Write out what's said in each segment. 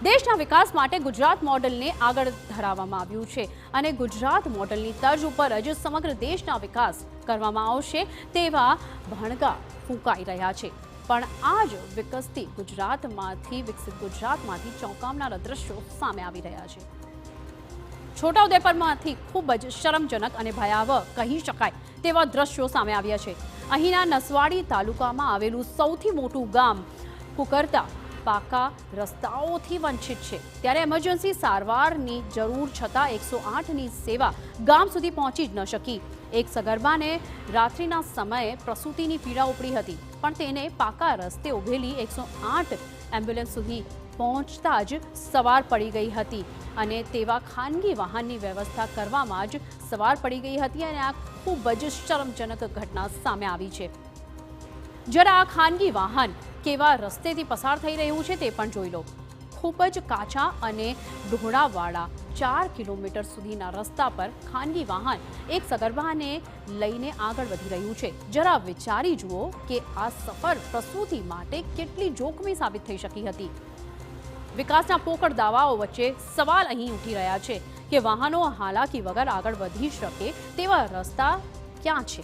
દેશના વિકાસ માટે ગુજરાત મોડલને આગળ ધરાવવામાં આવ્યું છે અને ગુજરાત મોડલની તર્જ ઉપર જ સમગ્ર દેશના વિકાસ કરવામાં આવશે તેવા ભણકા ફૂંકાઈ રહ્યા છે। પણ આ જ વિકસિત ગુજરાતમાંથી ચોંકાવનારા દ્રશ્યો સામે આવી રહ્યા છે। છોટાઉદેપુરમાંથી ખૂબ જ શરમજનક અને ભયાવહ કહી શકાય તેવા દ્રશ્યો સામે આવ્યા છે। અહીંના નસવાડી તાલુકામાં આવેલું સૌથી મોટું ગામ કુકરતા પાકા રસ્તાઓથી વંચિત છે, ત્યારે એમરજન્સી સારવારની જરૂર છતાં 108ની સેવા ગામ સુધી પહોંચી જ ન શકી। એક સગર્ભાને રાત્રિના સમયે પ્રસૂતિની પીડા ઉપડી હતી, પણ તેને પાકા રસ્તે ઉભેલી 108 એમ્બ્યુલન્સ સુધી પહોંચતા જ સવાર પડી ગઈ હતી અને તેવા ખાનગી વાહનની વ્યવસ્થા કરવામાં જ સવાર પડી ગઈ હતી અને આ ખૂબ જ શરમજનક ઘટના સામે આવી છે। જરા આ ખાનગી વાહન કેવા રસ્તેથી પસાર થઈ રહ્યું છે તે પણ જોઈ લો। ખૂબ જ કાચા અને ડોળાવાળા 4 કિલોમીટર સુધીના રસ્તા પર ખાનગી વાહન એક સગર્ભાને લઈને આગળ વધી રહ્યું છે। જરા વિચારી જુઓ કે આ સફર પ્રસૂતિ માટે કેટલી જોખમી સાબિત થઈ શકી હતી। વિકાસના પોકળ દાવાઓ વચ્ચે સવાલ અહીં ઉઠી રહ્યા છે કે વાહનો હાલાકી વગર આગળ વધી શકે તેવા રસ્તા ક્યાં છે?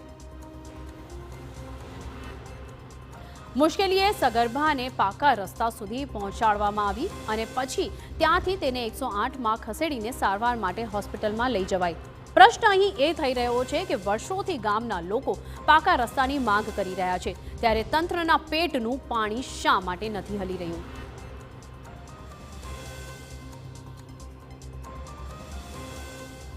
મુશ્કેલીએ સગર્ભાને પાકા રસ્તા સુધી પહોંચાડવામાં આવી અને પછી ત્યાંથી તેને 108માં ખસેડીને સારવાર માટે હોસ્પિટલમાં લઈ જવાઈ। પ્રશ્ન અહીં એ થઈ રહ્યો છે કે વર્ષોથી ગામના લોકો પાકા રસ્તાની માંગ કરી રહ્યા છે, ત્યારે તંત્રના પેટનું પાણી શા માટે નથી હલી રહ્યું?